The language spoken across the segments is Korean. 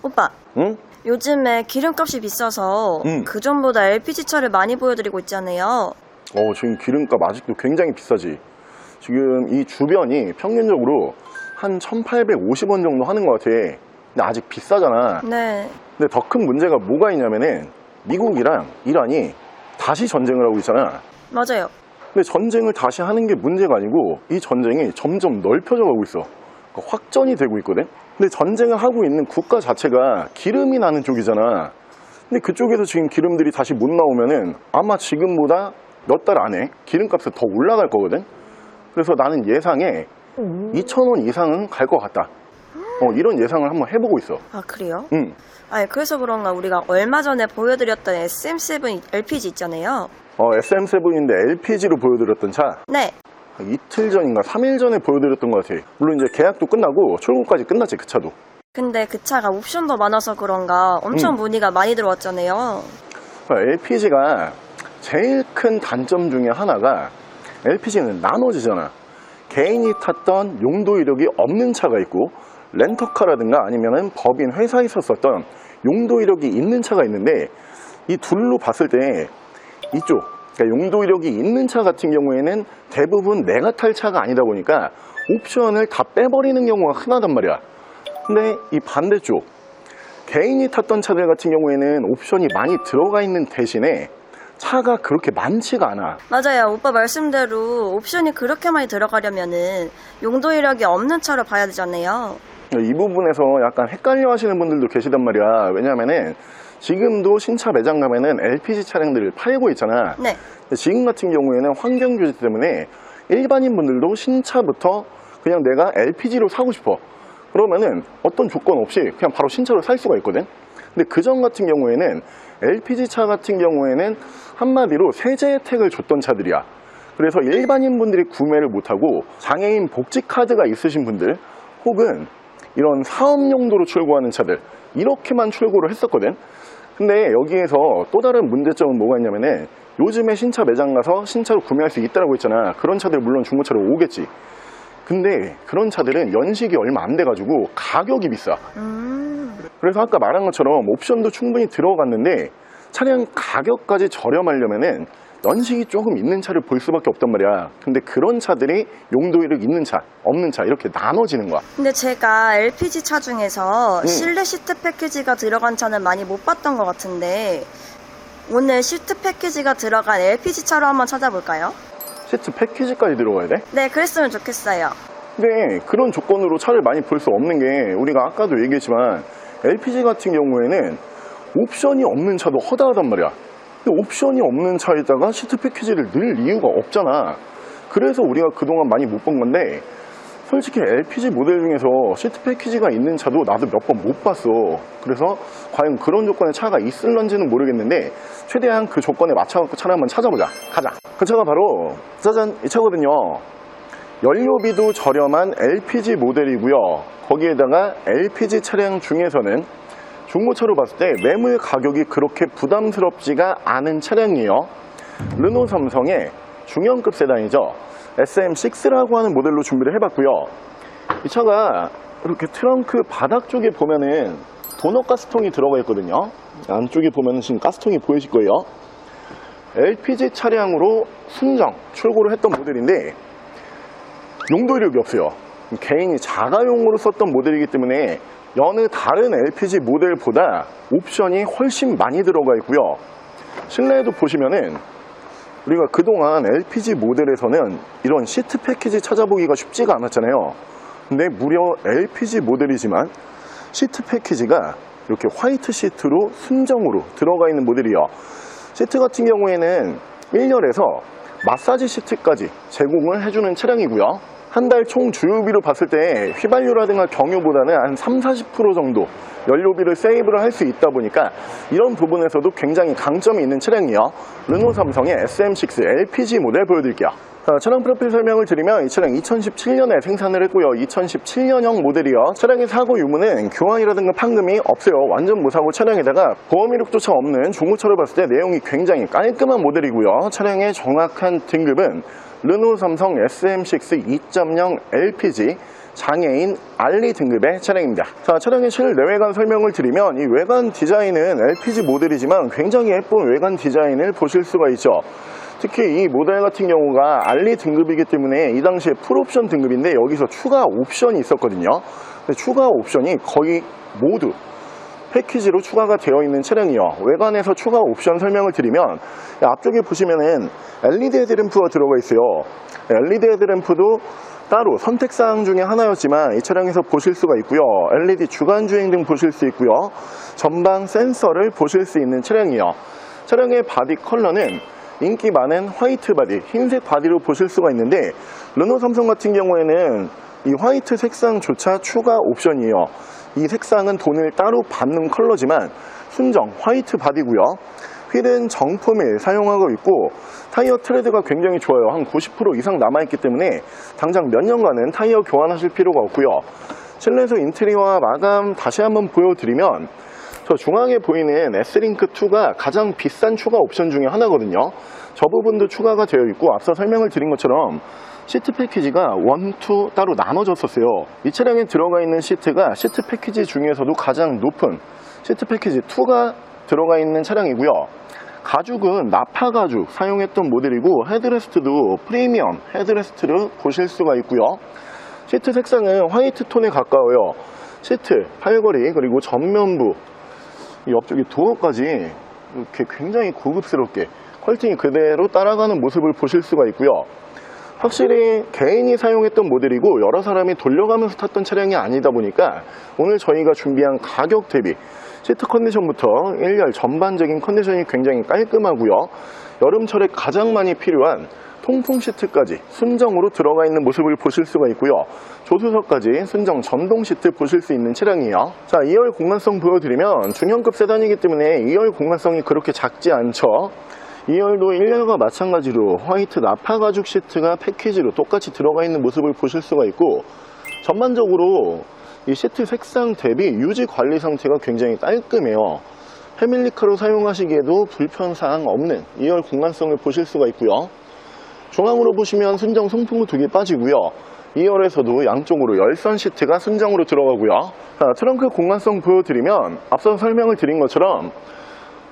오빠, 응? 요즘에 기름값이 비싸서 그전보다 LPG차를 많이 보여드리고 있잖아요. 지금 기름값 아직도 굉장히 비싸지. 지금 이 주변이 평균적으로 한 1,850원 정도 하는 것 같아. 근데 아직 비싸잖아. 네. 근데 더 큰 문제가 뭐가 있냐면은 미국이랑 이란이 다시 전쟁을 하고 있잖아. 맞아요. 근데 전쟁을 다시 하는 게 문제가 아니고 이 전쟁이 점점 넓혀져 가고 있어. 그러니까 확전이 되고 있거든. 근데 전쟁을 하고 있는 국가 자체가 기름이 나는 쪽이잖아. 근데 그쪽에서 지금 기름들이 다시 못 나오면은 아마 지금보다 몇 달 안에 기름값이 더 올라갈 거거든. 그래서 나는 예상에 2,000원 이상은 갈 것 같다. 이런 예상을 한번 해보고 있어. 아, 그래요? 응. 그래서 그런가 우리가 얼마 전에 보여드렸던 SM7 LPG 있잖아요. SM7인데 LPG로 보여드렸던 차. 네. 이틀 전인가 3일 전에 보여드렸던 것 같아. 물론 이제 계약도 끝나고 출고까지 끝났지, 그 차도. 근데 그 차가 옵션도 많아서 그런가 엄청 문의가 많이 들어왔잖아요. LPG가 제일 큰 단점 중에 하나가 LPG는 나눠지잖아. 개인이 탔던 용도 이력이 없는 차가 있고 렌터카라든가 아니면은 법인 회사에 썼었던 용도 이력이 있는 차가 있는데 이 둘로 봤을 때 이쪽 그러니까 용도 이력이 있는 차 같은 경우에는 대부분 내가 탈 차가 아니다 보니까 옵션을 다 빼버리는 경우가 흔하단 말이야. 근데 이 반대쪽 개인이 탔던 차들 같은 경우에는 옵션이 많이 들어가 있는 대신에 차가 그렇게 많지가 않아. 맞아요. 오빠 말씀대로 옵션이 그렇게 많이 들어가려면은 용도 이력이 없는 차로 봐야 되잖아요. 이 부분에서 약간 헷갈려 하시는 분들도 계시단 말이야. 왜냐면은 지금도 신차 매장 가면은 LPG 차량들을 팔고 있잖아. 네. 지금 같은 경우에는 환경 규제 때문에 일반인 분들도 신차부터 그냥 내가 LPG로 사고 싶어. 그러면은 어떤 조건 없이 그냥 바로 신차로 살 수가 있거든. 근데 그전 같은 경우에는 LPG 차 같은 경우에는 한마디로 세제 혜택을 줬던 차들이야. 그래서 일반인 분들이 구매를 못하고 장애인 복지 카드가 있으신 분들 혹은 이런 사업 용도로 출고하는 차들 이렇게만 출고를 했었거든. 근데 여기에서 또 다른 문제점은 뭐가 있냐면은 요즘에 신차 매장 가서 신차로 구매할 수 있다고 했잖아. 그런 차들 물론 중고차로 오겠지. 근데 그런 차들은 연식이 얼마 안 돼가지고 가격이 비싸. 그래서 아까 말한 것처럼 옵션도 충분히 들어갔는데 차량 가격까지 저렴하려면은 연식이 조금 있는 차를 볼 수밖에 없단 말이야. 근데 그런 차들이 용도 이력 있는 차, 없는 차 이렇게 나눠지는 거야. 근데 제가 LPG 차 중에서 실내 시트 패키지가 들어간 차는 많이 못 봤던 것 같은데 오늘 시트 패키지가 들어간 LPG 차로 한번 찾아볼까요? 시트 패키지까지 들어가야 돼? 네, 그랬으면 좋겠어요. 근데 그런 조건으로 차를 많이 볼 수 없는 게 우리가 아까도 얘기했지만 LPG 같은 경우에는 옵션이 없는 차도 허다하단 말이야. 근데 옵션이 없는 차에다가 시트 패키지를 넣을 이유가 없잖아. 그래서 우리가 그동안 많이 못 본 건데 솔직히 LPG 모델 중에서 시트 패키지가 있는 차도 나도 몇 번 못 봤어. 그래서 과연 그런 조건의 차가 있을런지는 모르겠는데 최대한 그 조건에 맞춰갖고 차를 한번 찾아보자. 가자. 그 차가 바로 짜잔 이 차거든요. 연료비도 저렴한 LPG 모델이고요. 거기에다가 LPG 차량 중에서는 중고차로 봤을 때 매물 가격이 그렇게 부담스럽지가 않은 차량이에요. 르노 삼성의 중형급 세단이죠. SM6라고 하는 모델로 준비를 해봤고요. 이 차가 이렇게 트렁크 바닥 쪽에 보면은 도넛 가스통이 들어가 있거든요. 안쪽에 보면은 지금 가스통이 보이실 거예요. LPG 차량으로 순정 출고를 했던 모델인데 용도 이력이 없어요. 개인이 자가용으로 썼던 모델이기 때문에 여느 다른 LPG 모델보다 옵션이 훨씬 많이 들어가 있고요. 실내에도 보시면은 우리가 그동안 LPG 모델에서는 이런 시트 패키지 찾아보기가 쉽지가 않았잖아요. 근데 무려 LPG 모델이지만 시트 패키지가 이렇게 화이트 시트로 순정으로 들어가 있는 모델이에요. 시트 같은 경우에는 1열에서 마사지 시트까지 제공을 해주는 차량이고요. 한 달 총 주유비로 봤을 때 휘발유라든가 경유보다는 한 30-40% 정도 연료비를 세이브를 할 수 있다 보니까 이런 부분에서도 굉장히 강점이 있는 차량이에요. 르노 삼성의 SM6 LPG 모델 보여드릴게요. 자, 차량 프로필 설명을 드리면 이 차량 2017년에 생산을 했고요. 2017년형 모델이요. 차량의 사고 유무는 교환이라든가 판금이 없어요. 완전 무사고 차량에다가 보험 이력조차 없는 중고차로 봤을 때 내용이 굉장히 깔끔한 모델이고요. 차량의 정확한 등급은 르노 삼성 SM6 2.0 LPG 장애인 알리 등급의 차량입니다. 자, 차량의 실내외관 설명을 드리면 이 외관 디자인은 LPG 모델이지만 굉장히 예쁜 외관 디자인을 보실 수가 있죠. 특히 이 모델 같은 경우가 알리 등급이기 때문에 이 당시에 풀옵션 등급인데 여기서 추가 옵션이 있었거든요. 추가 옵션이 거의 모두 패키지로 추가가 되어 있는 차량이요. 외관에서 추가 옵션 설명을 드리면 앞쪽에 보시면은 LED 헤드램프가 들어가 있어요. LED 헤드램프도 따로 선택사항 중에 하나였지만 이 차량에서 보실 수가 있고요. LED 주간주행등 보실 수 있고요. 전방 센서를 보실 수 있는 차량이요. 차량의 바디 컬러는 인기 많은 화이트 바디, 흰색 바디로 보실 수가 있는데 르노 삼성 같은 경우에는 이 화이트 색상조차 추가 옵션이에요. 이 색상은 돈을 따로 받는 컬러지만 순정 화이트 바디고요. 휠은 정품을 사용하고 있고 타이어 트레드가 굉장히 좋아요. 한 90% 이상 남아있기 때문에 당장 몇 년간은 타이어 교환하실 필요가 없고요. 실내에서 인테리어와 마감 다시 한번 보여드리면 저 중앙에 보이는 S링크2가 가장 비싼 추가 옵션 중에 하나거든요. 저 부분도 추가가 되어 있고 앞서 설명을 드린 것처럼 시트 패키지가 1, 2 따로 나눠졌었어요. 이 차량에 들어가 있는 시트가 시트 패키지 중에서도 가장 높은 시트 패키지 2가 들어가 있는 차량이고요. 가죽은 나파 가죽 사용했던 모델이고 헤드레스트도 프리미엄 헤드레스트를 보실 수가 있고요. 시트 색상은 화이트 톤에 가까워요. 시트, 팔걸이 그리고 전면부 이 옆쪽에 도어까지 이렇게 굉장히 고급스럽게 퀄팅이 그대로 따라가는 모습을 보실 수가 있고요. 확실히 개인이 사용했던 모델이고 여러 사람이 돌려가면서 탔던 차량이 아니다 보니까 오늘 저희가 준비한 가격 대비 시트 컨디션부터 1열 전반적인 컨디션이 굉장히 깔끔하고요. 여름철에 가장 많이 필요한 통풍 시트까지 순정으로 들어가 있는 모습을 보실 수가 있고요. 조수석까지 순정 전동 시트 보실 수 있는 차량이에요. 자, 2열 공간성 보여드리면 중형급 세단이기 때문에 2열 공간성이 그렇게 작지 않죠. 2열도 1열과 마찬가지로 화이트 나파 가죽 시트가 패키지로 똑같이 들어가 있는 모습을 보실 수가 있고 전반적으로 이 시트 색상 대비 유지 관리 상태가 굉장히 깔끔해요. 패밀리카로 사용하시기에도 불편사항 없는 2열 공간성을 보실 수가 있고요. 중앙으로 보시면 순정 송풍구 2개 빠지고요. 2열에서도 양쪽으로 열선 시트가 순정으로 들어가고요. 자, 트렁크 공간성 보여드리면 앞서 설명을 드린 것처럼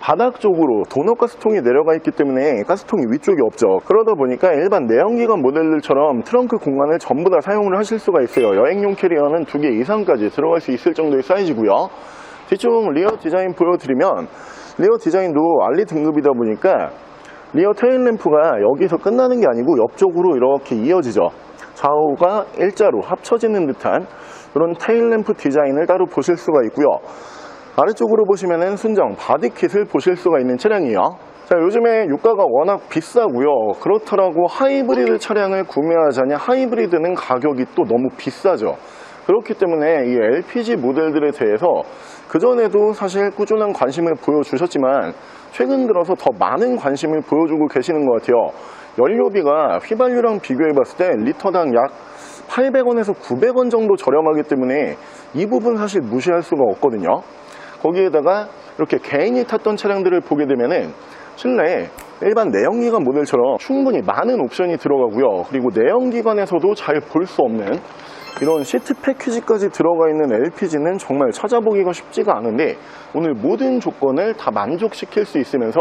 바닥 쪽으로 도넛 가스통이 내려가 있기 때문에 가스통이 위쪽에 없죠. 그러다 보니까 일반 내연기관 모델들처럼 트렁크 공간을 전부 다 사용을 하실 수가 있어요. 여행용 캐리어는 2개 이상까지 들어갈 수 있을 정도의 사이즈고요. 뒤쪽 리어 디자인 보여드리면 리어 디자인도 알리 등급이다 보니까 리어 테일램프가 여기서 끝나는 게 아니고 옆쪽으로 이렇게 이어지죠. 좌우가 일자로 합쳐지는 듯한 그런 테일램프 디자인을 따로 보실 수가 있고요. 아래쪽으로 보시면은 순정 바디킷을 보실 수가 있는 차량이에요. 자, 요즘에 유가가 워낙 비싸고요. 그렇더라고 하이브리드 차량을 구매하자니 하이브리드는 가격이 또 너무 비싸죠. 그렇기 때문에 이 LPG 모델들에 대해서 그전에도 사실 꾸준한 관심을 보여주셨지만 최근 들어서 더 많은 관심을 보여주고 계시는 것 같아요. 연료비가 휘발유랑 비교해 봤을 때 리터당 약 800원에서 900원 정도 저렴하기 때문에 이 부분 사실 무시할 수가 없거든요. 거기에다가 이렇게 개인이 탔던 차량들을 보게 되면은 실내에 일반 내연기관 모델처럼 충분히 많은 옵션이 들어가고요. 그리고 내연기관에서도 잘 볼 수 없는 이런 시트 패키지까지 들어가 있는 LPG는 정말 찾아보기가 쉽지가 않은데 오늘 모든 조건을 다 만족시킬 수 있으면서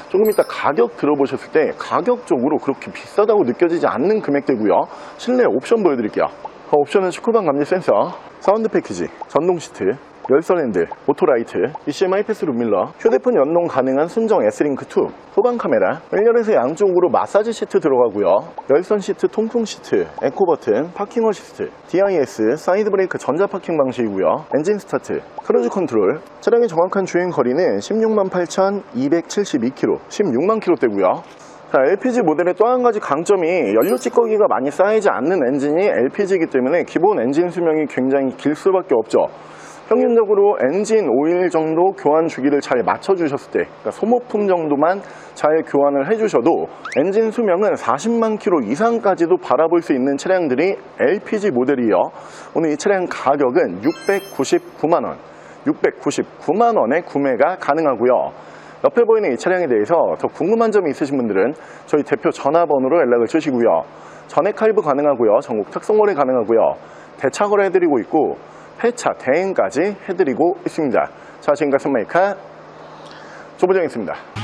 조금 이따 가격 들어보셨을 때 가격적으로 그렇게 비싸다고 느껴지지 않는 금액대고요. 실내 옵션 보여드릴게요. 옵션은 19방 감지 센서, 사운드 패키지, 전동 시트, 열선 핸들, 오토라이트, ECMI 패스 룸밀러, 휴대폰 연동 가능한 순정 S링크2, 후방 카메라, 1열에서 양쪽으로 마사지 시트 들어가고요. 열선 시트, 통풍 시트, 에코 버튼, 파킹 어시스트, DIS, 사이드 브레이크 전자 파킹 방식이고요. 엔진 스타트, 크루즈 컨트롤. 차량의 정확한 주행 거리는 168,272km, 16만 km대고요. 자, LPG 모델의 또 한 가지 강점이 연료 찌꺼기가 많이 쌓이지 않는 엔진이 LPG이기 때문에 기본 엔진 수명이 굉장히 길 수밖에 없죠. 평균적으로 엔진 오일 정도 교환 주기를 잘 맞춰주셨을 때, 그러니까 소모품 정도만 잘 교환을 해주셔도 엔진 수명은 40만 킬로 이상까지도 바라볼 수 있는 차량들이 LPG 모델이에요. 오늘 이 차량 가격은 699만 원, 699만 원에 구매가 가능하고요. 옆에 보이는 이 차량에 대해서 더 궁금한 점이 있으신 분들은 저희 대표 전화번호로 연락을 주시고요. 전액 할부 가능하고요. 전국 특송 거래 가능하고요. 대차거래 해드리고 있고 폐차, 대행까지 해드리고 있습니다. 자, 지금까지 선마이카 조부장이었습니다.